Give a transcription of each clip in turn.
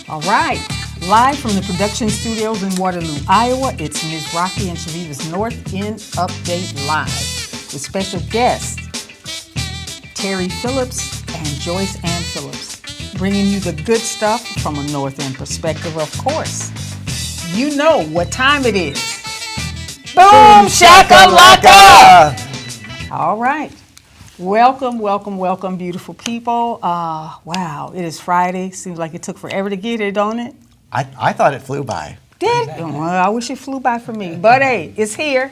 All right, live from the production studios in Waterloo, Iowa, it's Ms. Rocki and Chaveevah's North End Update Live with special guests Terry Phillips and JoyceAnne Phillips, bringing you the good stuff from a North End perspective, of course. You know what time it is. Boom shakalaka! All right. Welcome, welcome, welcome, beautiful people. Wow, it is Friday. Seems like it took forever to get here, don't it? I thought it flew by. Did? Well, I wish it flew by for me. But hey, it's here.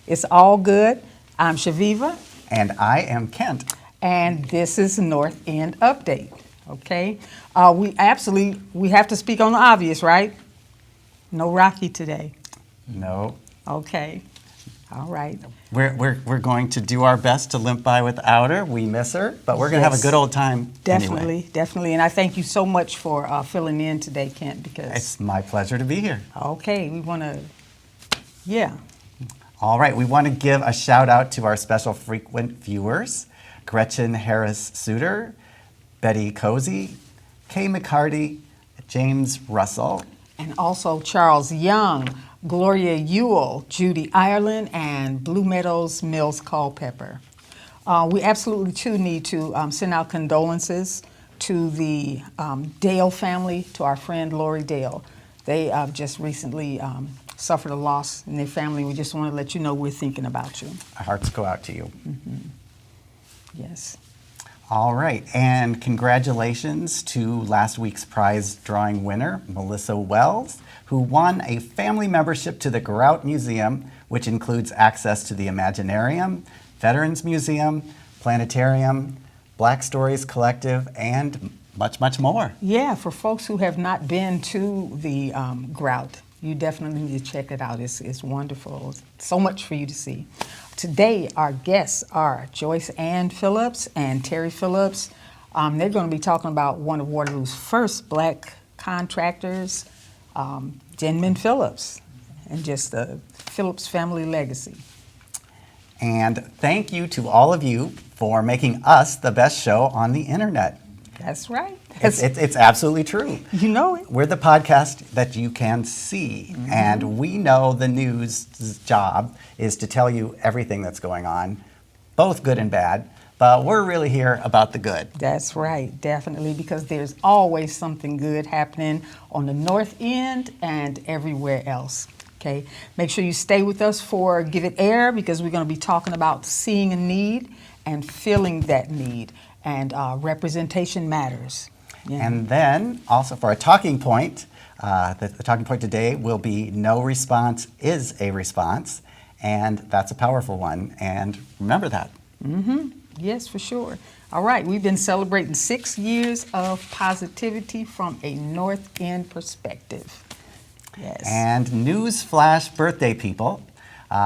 It's all good. I'm Chaveevah. And I am Kent. And this is North End Update, okay? We have to speak on the obvious, right? No Rocki today. No. Okay. All right. We're going to do our best to limp by without her. We miss her, but we're going to have a good old time Definitely, anyway. definitely. And I thank you so much for filling in today, Kent, because... It's my pleasure to be here. Okay, we want to, yeah. All right, we want to give a shout out to our special frequent viewers, Gretchen Harris-Suter, Betty Cozy, Kay McCarty, James Russell. And also Charles Young, Gloria Ewell, Judy Ireland, and Blue Meadows Mills Culpepper. We absolutely, too, need to send out condolences to the Dale family, to our friend Lori Dale. They just recently suffered a loss in their family. We just want to let you know we're thinking about you. Our hearts go out to you. Mm-hmm. Yes. All right, and congratulations to last week's prize drawing winner, Melissa Wells, who won a family membership to the Grout Museum, which includes access to the Imaginarium, Veterans Museum, Planetarium, Black Stories Collective, and much, much more. Yeah, for folks who have not been to the Grout, you definitely need to check it out. It's wonderful. So much for you to see. Today, our guests are JoyceAnne Phillips and Terry Phillips. They're going to be talking about one of Waterloo's first black contractors, Denman Phillips, and just the Phillips family legacy. And thank you to all of you for making us the best show on the internet. That's right. It's absolutely true. You know it. We're the podcast that you can see, and we know the news's job is to tell you everything that's going on, both good and bad, but we're really here about the good. That's right, definitely, because there's always something good happening on the North End and everywhere else. Okay, make sure you stay with us for Give It Air, because we're going to be talking about seeing a need and filling that need, and representation matters. Yeah. And then also for a talking point, the talking point today will be no response is a response, and that's a powerful one, and remember that. Mm-hmm. Yes, for sure. All right, we've been celebrating 6 years of positivity from a North End perspective. Yes. And news flash birthday people,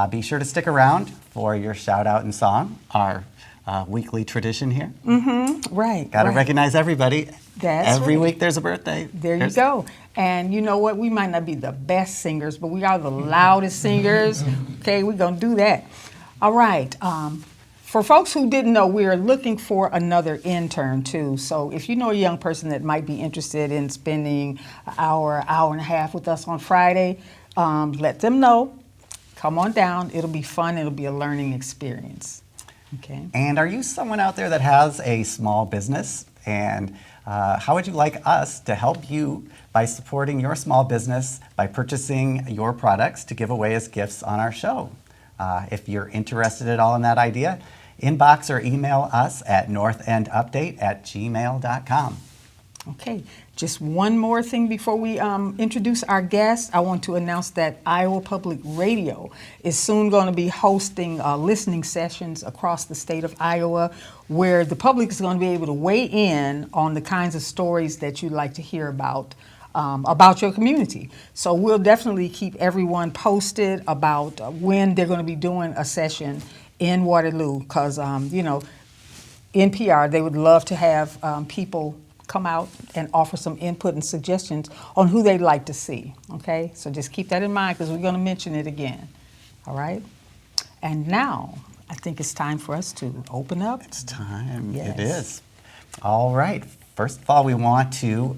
be sure to stick around for your shout out and song, our weekly tradition here. Mm-hmm. Right. Got to right. recognize everybody. That's Every right. week there's a birthday. There you go. And you know what? We might not be the best singers, but we are the loudest singers. Okay, we're going to do that. All right. For folks who didn't know, we are looking for another intern, too. So if you know a young person that might be interested in spending an hour and a half with us on Friday, let them know. Come on down. It'll be fun. It'll be a learning experience. Okay. And are you someone out there that has a small business? And how would you like us to help you by supporting your small business by purchasing your products to give away as gifts on our show? If you're interested at all in that idea, inbox or email us at northendupdate@gmail.com. Okay, just one more thing before we introduce our guest. I want to announce that Iowa Public Radio is soon going to be hosting listening sessions across the state of Iowa, where the public is going to be able to weigh in on the kinds of stories that you'd like to hear about your community. So we'll definitely keep everyone posted about when they're going to be doing a session in Waterloo, because, you know, NPR, they would love to have people come out and offer some input and suggestions on who they'd like to see, okay? So just keep that in mind, because we're going to mention it again, all right? And now, I think it's time for us to open up. It's time. Yes. It is. All right. first of all, we want to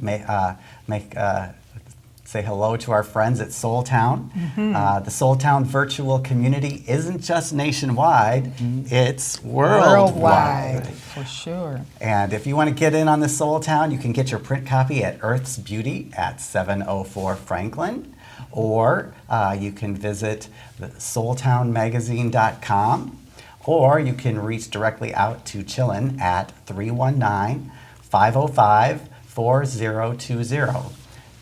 say hello to our friends at Soul Town. The Soul Town virtual community isn't just nationwide, it's worldwide. For sure. And if you want to get in on the Soul Town, you can get your print copy at Earth's Beauty at 704 Franklin, or you can visit soultownmagazine.com, or you can reach directly out to Chillin at 319-505-4020.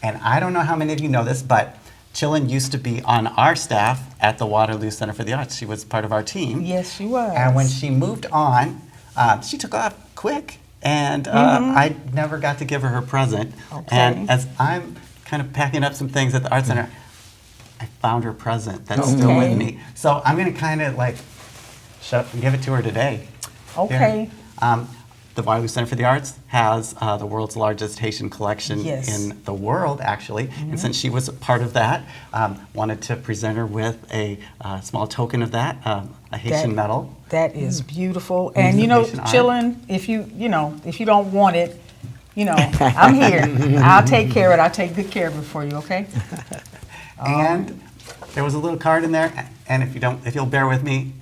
And I don't know how many of you know this, but Chillin used to be on our staff at the Waterloo Center for the Arts. She was part of our team. Yes, she was. And when she moved on, she took off quick, and I never got to give her present. Okay. And as I'm kind of packing up some things at the Art Center, I found her present that's still Okay. with me. So I'm going to kind of like give it to her today. Okay. Here. The Waterloo Center for the Arts has the world's largest Haitian collection Yes. in the world, actually. And since she was a part of that, wanted to present her with a small token of that, a Haitian medal. That is beautiful. And you know, Haitian art. Chillin, if you don't want it, I'm here. I'll take care of it. I'll take good care of it for you, okay? And there was a little card in there, and if you'll bear with me,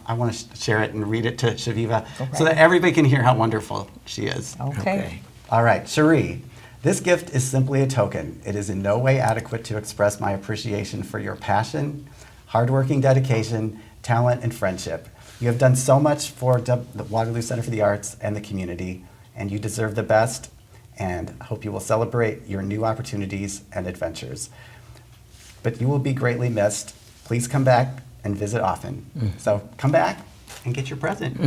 I want to share it and read it to Chaveevah so that everybody can hear how wonderful she is. Okay. All right, Cherie, this gift is simply a token. It is in no way adequate to express my appreciation for your passion, hardworking dedication, talent, and friendship. You have done so much for the Waterloo Center for the Arts and the community, and you deserve the best, and I hope you will celebrate your new opportunities and adventures. But you will be greatly missed. Please come back and visit often. So come back and get your present.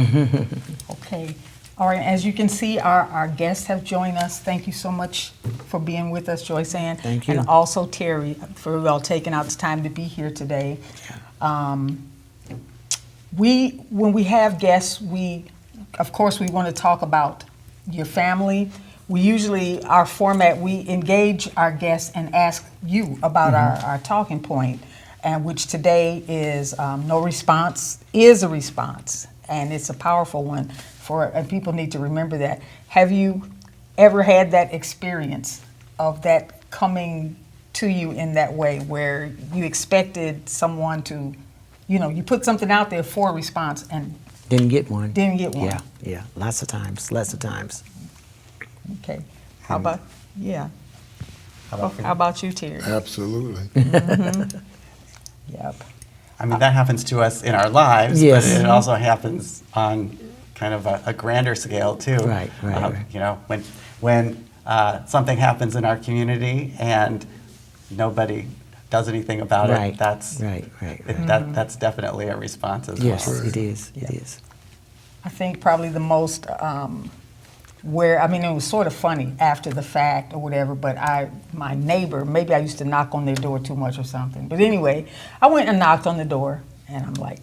Okay. All right. As you can see, our guests have joined us. Thank you so much for being with us, JoyceAnne. Thank you. And also Terry for taking out the time to be here today. When we have guests, of course, we want to talk about your family. We usually, our format, we engage our guests and ask you about our talking point, and which today is no response is a response, and it's a powerful one and people need to remember that. Have you ever had that experience of that coming to you in that way, where you expected someone to, you put something out there for a response and Didn't get one. didn't get one? Yeah, lots of times. Okay. How about How how about you, Terry? Absolutely. Yep. I mean, that happens to us in our lives, Yes. but it also happens on kind of a grander scale too. Right. You know, when something happens in our community and nobody does anything about it, that's Right. that's definitely a response as Yes, well. it is. It is. I think probably the most it was sort of funny after the fact or whatever, but my neighbor, maybe I used to knock on their door too much or something. But anyway, I went and knocked on the door, and I'm like,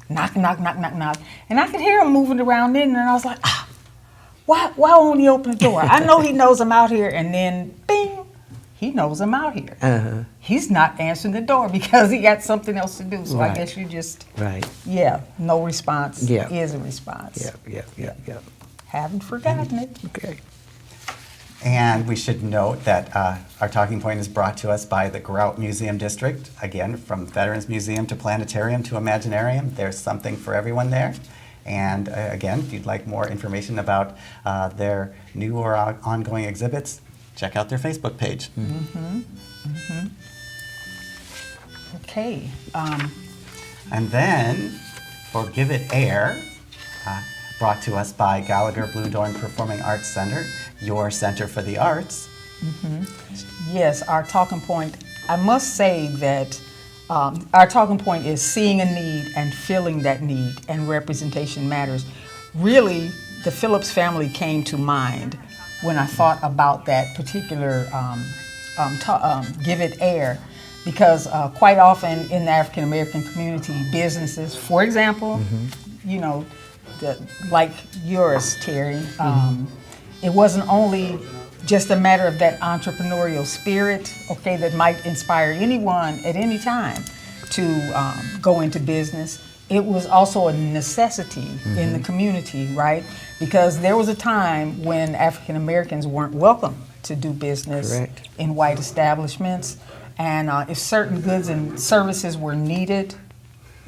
knock, knock, knock, knock, knock. And I could hear him moving around in, and I was like, why won't he open the door? I know he knows I'm out here. And then, bing, he knows I'm out here. He's not answering the door because he got something else to do. So I Right. guess you just, Right. no response Yeah. is a response. Yeah. Haven't forgotten it. Okay. And we should note that our talking point is brought to us by the Grout Museum District. Again, from Veterans Museum to Planetarium to Imaginarium, there's something for everyone there. And again, if you'd like more information about their new or ongoing exhibits, check out their Facebook page. Okay. And then, for Give It Air, brought to us by Gallagher Blue Dorn Performing Arts Center, your Center for the Arts. Yes, our talking point, I must say that our talking point is seeing a need and filling that need, and representation matters. Really, the Phillips family came to mind when I thought about that particular Give It Air, because quite often in the African American community, businesses, for example, like yours, Terry, it wasn't only just a matter of that entrepreneurial spirit, okay, that might inspire anyone at any time to go into business. It was also a necessity in the community, right? because there was a time when African Americans weren't welcome to do business Correct. in white establishments, and if certain goods and services were needed,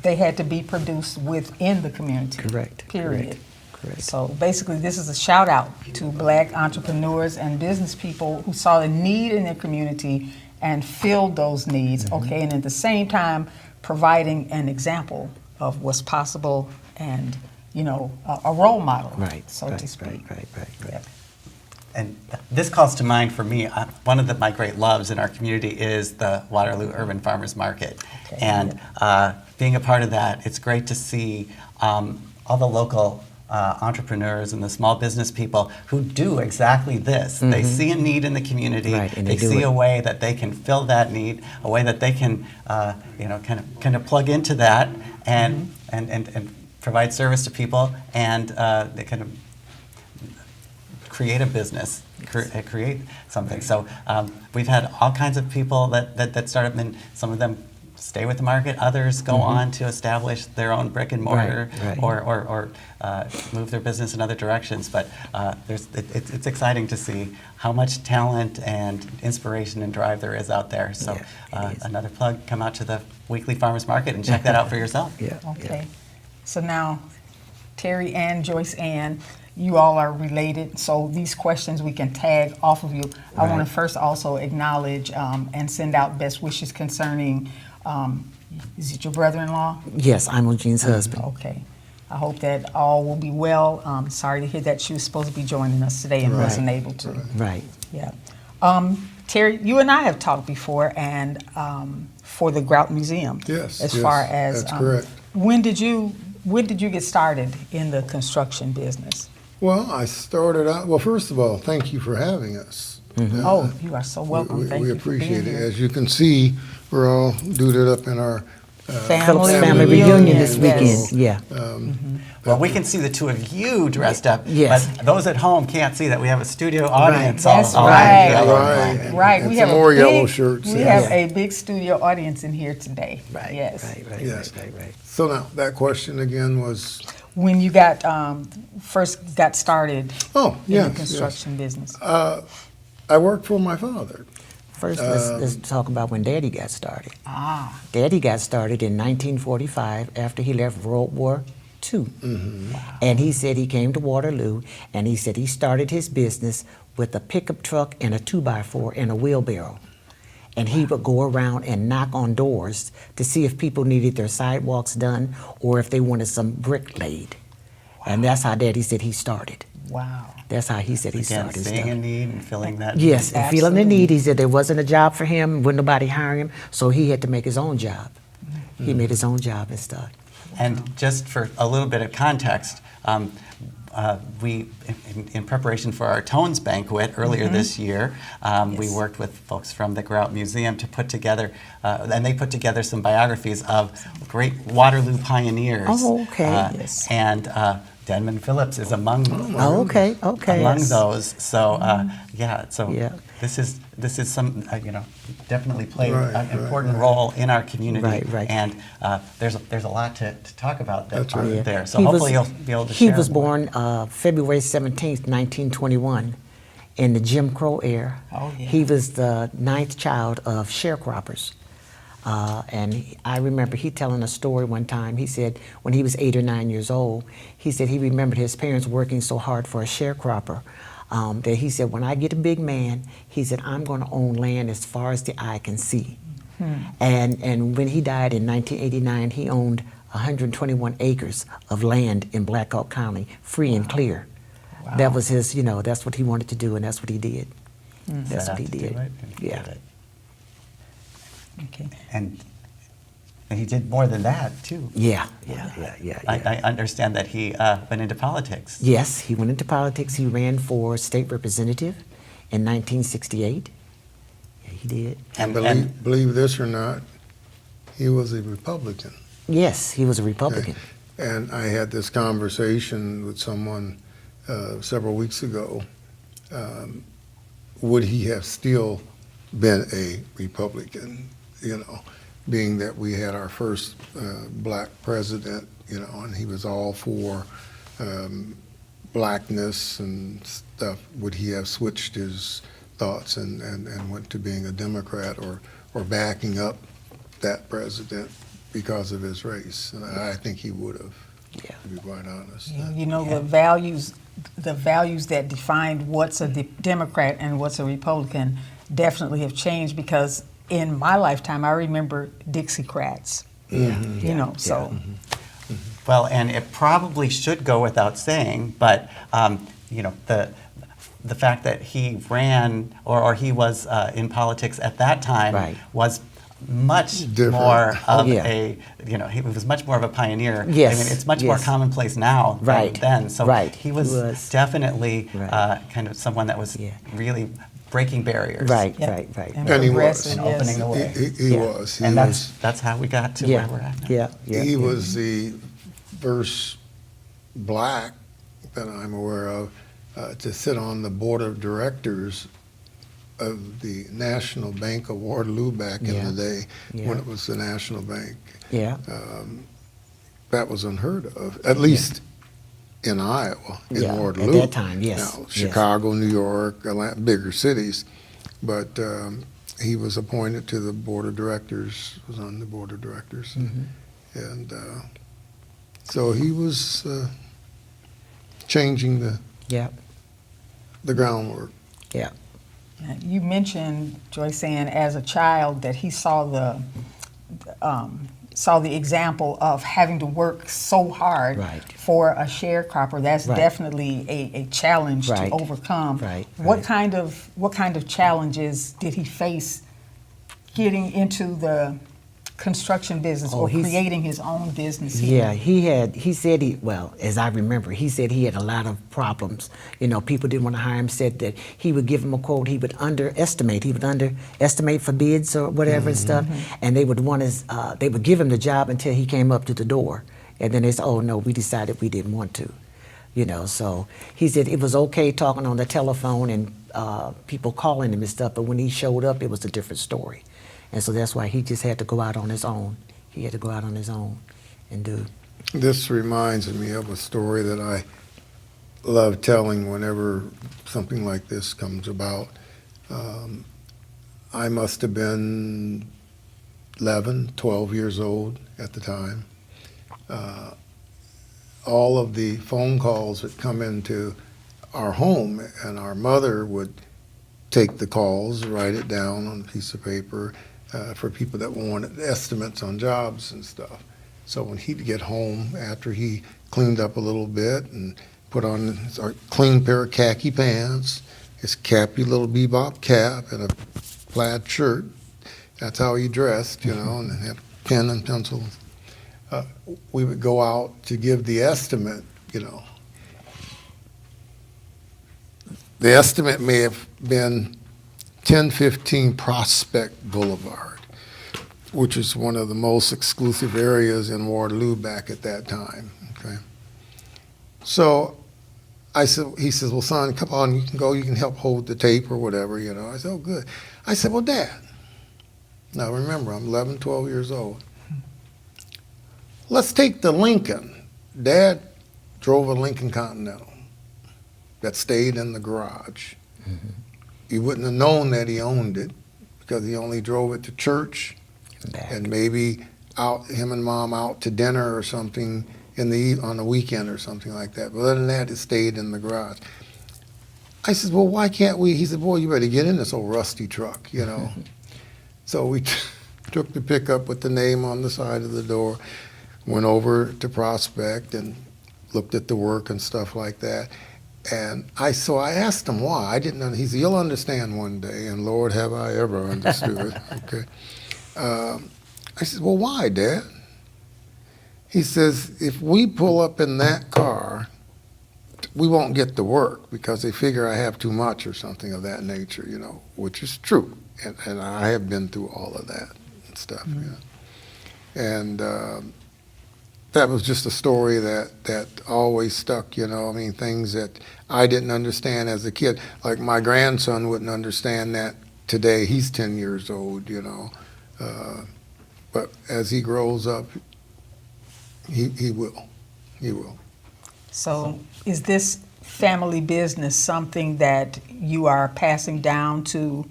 they had to be produced within the community. Correct. Period. Correct. So basically, this is a shout out to Black entrepreneurs and business people who saw the need in their community and filled those needs. Okay, and at the same time, providing an example of what's possible and, you know, a role model, Right. so right, to speak. Right. Yep. And this calls to mind for me, one of my great loves in our community is the Waterloo Urban Farmers Market. Okay. And being a part of that, it's great to see all the local entrepreneurs and the small business people who do exactly this. They see a need in the community. Right, and they they do see it. a way that they can fill that need, a way that they can, kind of plug into that and provide service to people, and they kind of create a business, create something. So we've had all kinds of people that start up, and some of them stay with the market. Others go on to establish their own brick and mortar, Right. or move their business in other directions. But it's exciting to see how much talent and inspiration and drive there is out there. So Yeah, it is. another plug: come out to the weekly farmers market and check that out for yourself. Yeah. Okay. So now, Terry and JoyceAnne, you all are related, so these questions we can tag off of you. I want Right. to first also acknowledge and send out best wishes concerning, is it your brother-in-law? Yes, I'm Eugene's husband. Okay. I hope that all will be well. Sorry to hear that she was supposed to be joining us today and wasn't able to. Right. Yeah. Terry, you and I have talked before, and for the Grout Museum. Yes, As yes, far as that's correct. When did you get started in the construction business? Well, I started out, well, first of all, thank you for having us. Oh, you are so welcome. Thank We you for being appreciate it. here. As you can see, we're all duded up in our Phillips Family family reunion, reunion this yes. weekend. Yeah. Well, we can see the two of you dressed up, Yes. but those at home can't see that we have a studio audience. all- That's all right. yellow. Right. Right. And We some have more a yellow big, shirts, We yeah. have a big studio audience in here today. Right. Yes. Right. Yes. Right. So now, that question again was, When you got first got started oh, in yes, the yes. construction business. I worked for my father. First, let's talk about when Daddy got started. Ah. Daddy got started in 1945 after he left World War II. And he said he came to Waterloo, and he said he started his business with a pickup truck and a 2x4 and a wheelbarrow. And he would go around and knock on doors to see if people needed their sidewalks done or if they wanted some brick laid. And that's how Daddy said he started. Wow. That's how he said he Again, started seeing a stuff. need and filling that Yes, need. and feeling the Absolutely. need. He said there wasn't a job for him, wouldn't nobody hire him, so he had to make his own job. He made his own job and stuff. And just for a little bit of context, we, in preparation for our Tones banquet earlier this year, we worked with folks from the Grout Museum to put together, and they put together some biographies of great Waterloo pioneers. Oh, okay. Yes. And Denman Phillips is among Oh, okay, okay. among those. So yeah, so Yeah. this is some definitely played Right, an right, important role in our community. Right. And there's a lot to talk about that That's right. Yeah. there. So He hopefully was- you'll be able to He share was more. born February 17th, 1921, in the Jim Crow era. Oh, yeah. He was the 9th child of sharecroppers. I remember he telling a story one time. He said when he was 8 or 9 years old, he said he remembered his parents working so hard for a sharecropper that he said, when I get a big man, he said, I'm going to own land as far as the eye can see. And when he died in 1989, he owned 121 acres of land in Black Hawk County, free and clear. That was his, that's what he wanted to do, and that's what he did. That's Set what he out to do did. it and Yeah. did it. Okay. And he did more than that too. Yeah. I understand that he went into politics. Yes, he went into politics. He ran for state representative in 1968. Yeah, he did. And Believe this or not, he was a Republican. Yes, he was a Republican. And I had this conversation with someone several weeks ago. Would he have still been a Republican, being that we had our first black president, and he was all for, blackness and stuff, would he have switched his thoughts and went to being a Democrat or backing up that president because of his race? And I think he would have, Yeah. to be quite honest. You know, the values that defined what's a Democrat and what's a Republican definitely have changed, because in my lifetime, I remember Dixiecrats. You know, so. Well, and it probably should go without saying, but you know, the fact that he ran or he was in politics at that time Right. was much Different. more of Yeah. a, you know, he was much more of a pioneer. Yes, I mean, it's much more yes. commonplace now Right, than then. So right. he was, He was. definitely Right. kind of someone that was Yeah. really breaking barriers. Right, Yeah. right, right. And And he progressive, And yes. opening the way. He Yeah. was. He And was. that's how we got to Yeah, where we're at now. yeah, yeah. He yeah. was the first black that I'm aware of to sit on the board of directors of the National Bank of Waterloo back in Yeah. the day Yeah. when it was the National Bank. Yeah, That was unheard of, at least in Iowa, in Yeah, at Waterloo. that time, yes, Now, yes. Chicago, New York, Atlanta, bigger cities, but he was appointed to the board of directors, was on the board of directors. Mm-hmm. And so he was changing yeah, the groundwork. yeah. You mentioned, JoyceAnne, as a child that he saw the example of having to work so hard Right. for a sharecropper. That's Right. definitely a challenge Right. to overcome. Right, What right. kind of challenges did he face getting into the construction business Oh, or he's- creating his own business? Yeah, he said as I remember, he said he had a lot of problems. You know, people didn't want to hire him, said that he would give him a quote, he would underestimate for bids or whatever and stuff, and they would give him the job until he came up to the door. And then they said, oh no, we decided we didn't want to. You know, so he said it was okay talking on the telephone and people calling him and stuff, but when he showed up, it was a different story. And so that's why he just had to go out on his own. He had to go out on his own and do. This reminds me of a story that I love telling whenever something like this comes about. I must have been 11, 12 years old at the time. All of the phone calls that come into our home, and our mother would take the calls, write it down on a piece of paper for people that wanted estimates on jobs and stuff. So when he'd get home after he cleaned up a little bit and put on his clean pair of khaki pants, his cappy little bebop cap, and a plaid shirt, that's how he dressed, you know, and had a pen and pencil. We would go out to give the estimate, you know. The estimate may have been 1015 Prospect Boulevard, which is one of the most exclusive areas in Waterloo back at that time. Okay, so he says, well, son, come on, you can go, you can help hold the tape or whatever, you know. I said, oh, good. I said, well, Dad, now remember, I'm 11, 12 years old. Let's take the Lincoln. Dad drove a Lincoln Continental that stayed in the garage. Mm-hmm. You wouldn't have known that he owned it because he only drove it to church Back. and maybe him and Mom out to dinner or something on the weekend or something like that. But other than that, it stayed in the garage. I said, well, why can't we? He said, boy, you better get in this old rusty truck, you know. So we took the pickup with the name on the side of the door, went over to Prospect and looked at the work and stuff like that. And I asked him why. I didn't know. He said, you'll understand one day, and Lord, have I ever understood. Okay. I said, well, why, Dad? He says, if we pull up in that car, we won't get the work because they figure I have too much or something of that nature, you know, which is true. And I have been through all of that and stuff. Mm-hmm. Yeah. And that was just a story that always stuck, you know. I mean, things that I didn't understand as a kid. Like my grandson wouldn't understand that today. He's 10 years old, you know. But as he grows up, he will. He will. So is this family business something that you are passing down to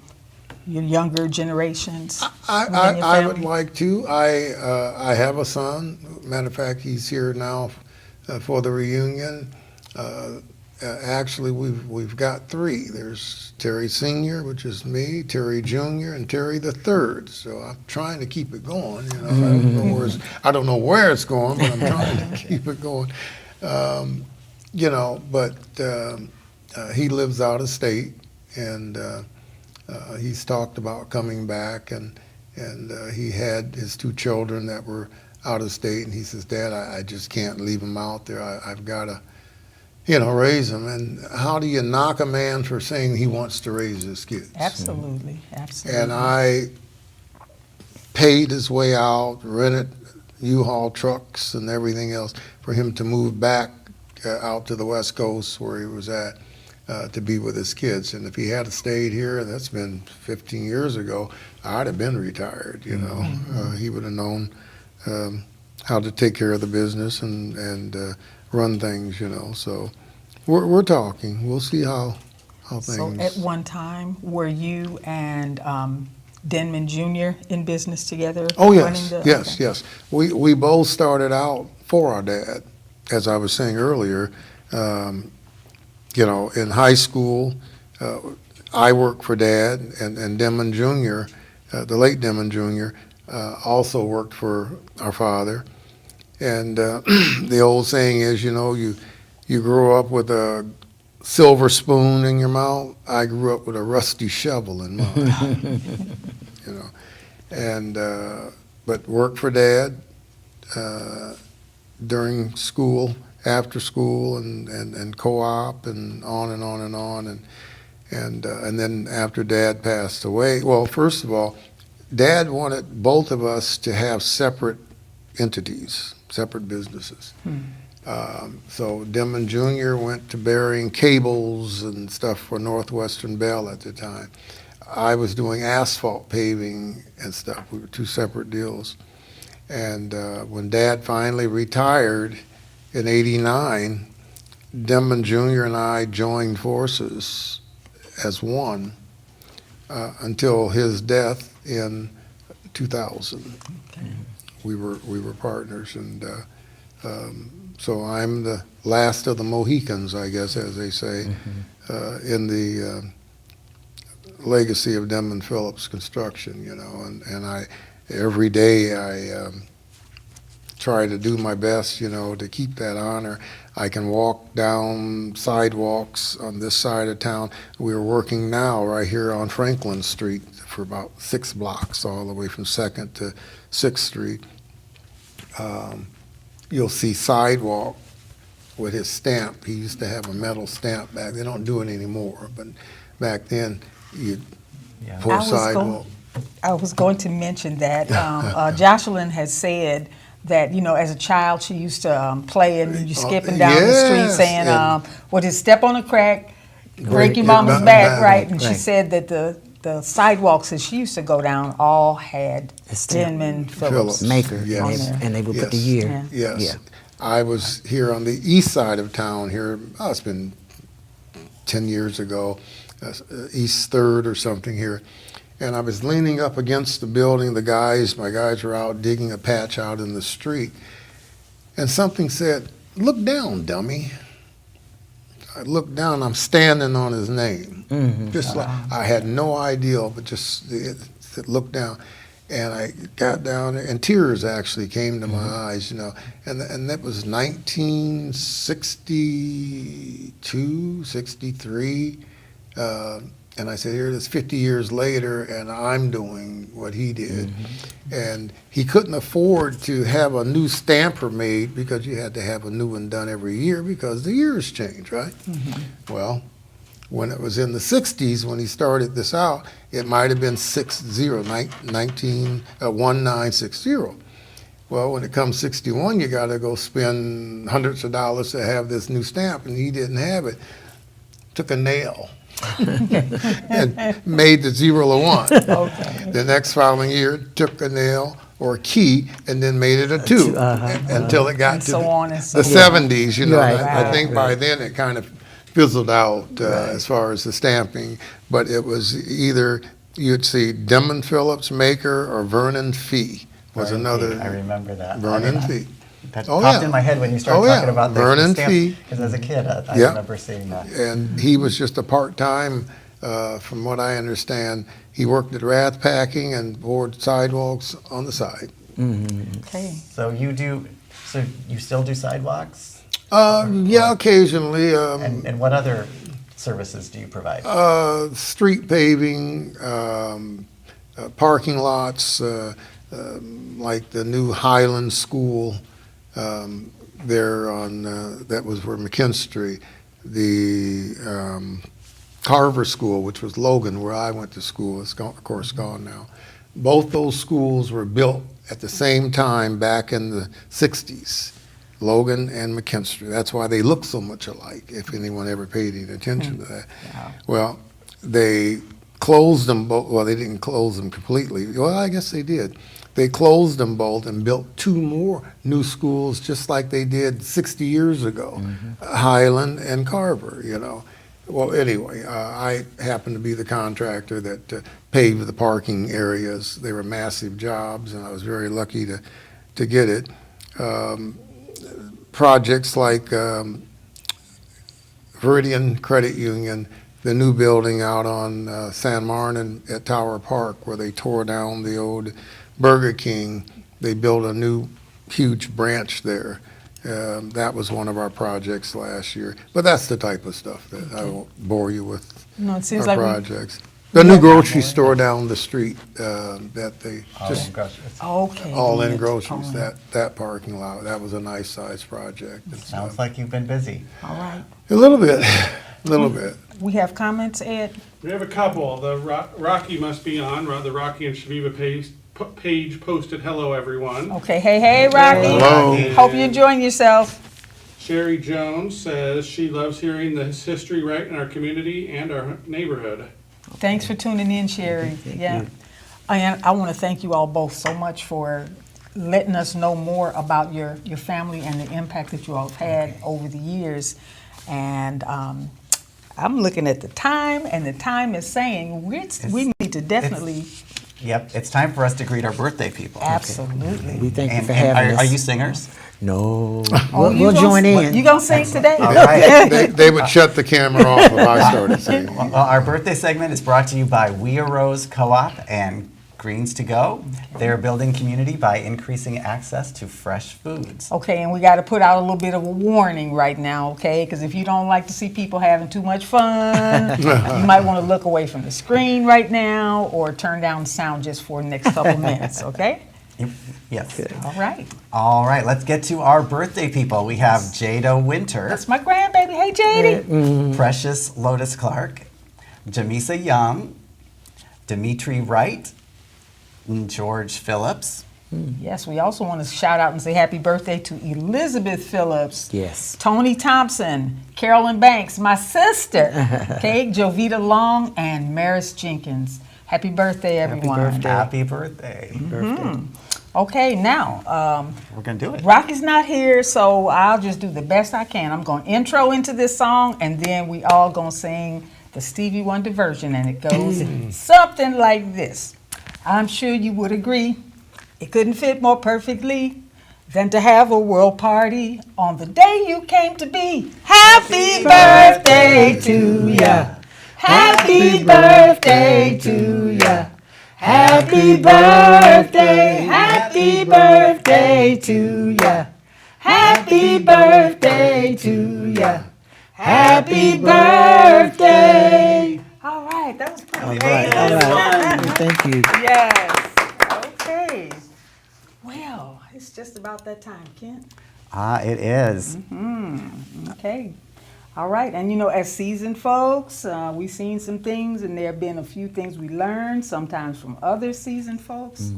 your younger generations? within your I would family? like to. I have a son. Matter of fact, he's here now for the reunion. Actually, we've got three. There's Terry Senior, which is me, Terry Junior, and Terry the Third. So I'm trying to keep it going. You know, I don't know where it's going, but I'm trying to keep it going. You know, but he lives out of state, and he's talked about coming back, and he had his two children that were out of state, and he says, Dad, I just can't leave them out there. I've got to, you know, raise them. And how do you knock a man for saying he wants to raise his kids? Absolutely, absolutely. And I paid his way out, rented U-Haul trucks and everything else for him to move back out to the West Coast where he was at to be with his kids. And if he had stayed here, that's been 15 years ago, I'd have been retired, you know. He would have known how to take care of the business and run things, you know. So we're talking. We'll see how things. So at one time, were you and Denman Jr. in business together? Oh yes, running yes, okay. yes. We both started out for our dad, as I was saying earlier. You know, in high school, I worked for Dad, and Denman Jr., the late Denman Jr., also worked for our father. And the old saying is, you know, you grow up with a silver spoon in your mouth. I grew up with a rusty shovel in mine. You know, and but worked for Dad during school, after school, and co-op, and on and on and on, and then after Dad passed away. Well, first of all, Dad wanted both of us to have separate entities, separate businesses. So Denman Jr. went to burying cables and stuff for Northwestern Bell at the time. I was doing asphalt paving and stuff. We were two separate deals. And when Dad finally retired in '89, Denman Jr. and I joined forces as one until his death in 2000. Okay. We were partners, and so I'm the last of the Mohicans, I guess, as they say, in the legacy of Denman Phillips Construction. You know, and I every day I try to do my best, you know, to keep that honor. I can walk down sidewalks on this side of town. We're working now right here on Franklin Street for about 6 blocks, all the way from 2nd to 6th Street. You'll see sidewalk with his stamp. He used to have a metal stamp back. They don't do it anymore, but back then you'd pour sidewalk. I was going to mention that Jocelyn has said that, you know, as a child she used to play and you skipping down the street yes, saying, and- what is step on a crack, break your mama's back, right? And she said that the sidewalks that she used to go down all had Denman Phillips. Maker, Yes. and they would put the Yes. year. Yeah. Yes. Yeah. I was here on the east side of town here, it's been 10 years ago, East 3rd or something here. And I was leaning up against the building. My guys were out digging a patch out in the street. And something said, "Look down, dummy." I looked down, I'm standing on his name. Just like, I had no idea, but just it said, "Look down." And I got down there, and tears actually came to my eyes, you know. And that was 1962, 63. And I said, here it is 50 years later, and I'm doing what he did. And he couldn't afford to have a new stamper made because you had to have a new one done every year because the years change, right? Well, when it was in the 60s, when he started this out, it might have been 1960. Well, when it comes 61, you got to go spend hundreds of dollars to have this new stamp, and he didn't have it. Took a nail and made the 0 a 1. Okay. The next following year, took a nail or a key and then made it a 2 until it got And to so on and so the on. 70s. You know, Right, I think by then it kind of fizzled out as far as the stamping, but it was either you'd see Demon Phillips Maker or Vernon Fee was Vernon another. Fee, I remember that. Vernon Fee. That Oh, popped yeah. in my head when you started Oh, yeah. talking about the Vernon stamps, Fee. because as a kid, I Yeah. remember seeing that. And he was just a part-time, from what I understand. He worked at Rath Packing and board sidewalks on the side. Okay. So you still do sidewalks? Yeah, occasionally. And what other services do you provide? Street paving, parking lots, like the new Highland School there on, that was where McKinstry, the Carver School, which was Logan, where I went to school, it's gone, of course gone now. Both those schools were built at the same time back in the 60s, Logan and McKinstry. That's why they look so much alike, if anyone ever paid any attention to that. Wow. Well, they closed them both. Well, they didn't close them completely. Well, I guess they did. They closed them both and built two more new schools, just like they did 60 years ago, Highland and Carver, you know. Well, anyway, I happened to be the contractor that paved the parking areas. They were massive jobs, and I was very lucky to get it. Projects like Veridian Credit Union, the new building out on San Martin at Tower Park, where they tore down the old Burger King. They built a new huge branch there. That was one of our projects last year. But that's the type of stuff that I won't bore you with. No, it seems our like projects. The new grocery store down the street that they just Okay. all-in good. groceries, All in. that parking lot, that was a nice sized project and Sounds stuff. like you've been busy. All right. A little bit, a little bit. We have comments, Ed? We have a couple. The Rocki must be on. The Rocki and Chaveevah page posted, "Hello, everyone." Okay. Hey, Rocky. Hello. Hope you're enjoying yourself. Sherry Jones says she loves hearing the history right in our community and our neighborhood. Thanks for tuning in, Sherry. Yeah. And I want to thank you all both so much for letting us know more about your family and the impact that you all have had over the years. And I'm looking at the time, and the time is saying we need to definitely, Yep, it's time for us to greet our birthday people. absolutely. We thank you And, for having us. are you singers? No. Oh, We'll join in. You gonna sing today? All right. They would shut the camera off if I started singing. Well, our birthday segment is brought to you by We Arose Co-op and Greens to Go. They're building community by increasing access to fresh foods. Okay, and we got to put out a little bit of a warning right now, okay? Because if you don't like to see people having too much fun, you might want to look away from the screen right now or turn down sound just for the next couple minutes, okay? Yes. All right. All right, let's get to our birthday people. We have Jada Winter, That's my grandbaby. Hey, JD. Precious Lotus Clark, Jamisa Young, Dimitri Wright, and George Phillips. Yes, we also want to shout out and say happy birthday to Elizabeth Phillips. Yes. Tony Thompson, Carolyn Banks, my sister, okay, Jovita Long, and Maris Jenkins. Happy birthday, everyone. birthday. Happy birthday. Okay, now, We're going to do it. Rocky's not here, so I'll just do the best I can. I'm going to intro into this song, and then we all going to sing the Stevie Wonder version, and it goes something like this. I'm sure you would agree, it couldn't fit more perfectly than to have a world party on the day you came to be. Happy birthday to ya. Happy birthday to ya. Happy birthday, happy birthday to ya. Happy birthday to ya. Happy birthday. All right, that was pretty All good. right. All right. Thank you. Yes. Okay. Well, it's just about that time, Kent. It is. Okay. All right. And you know, as seasoned folks, we've seen some things, and there have been a few things we learned, sometimes from other seasoned folks.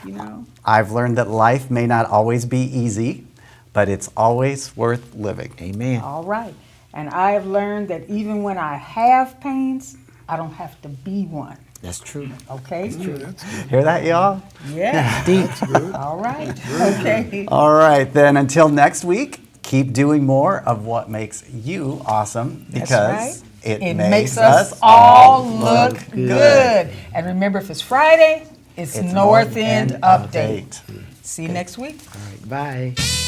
You know. I've learned that life may not always be easy, but it's always worth living. Amen. All right. And I have learned that even when I have pains, I don't have to be one. That's true. Okay? Hear that, y'all? Yeah. Deep. All right. Okay. All right, then until next week, Keep doing more of what makes you awesome That's because right. it makes us all look good. And remember, if it's Friday, it's North End Update. See you next week. All right, bye.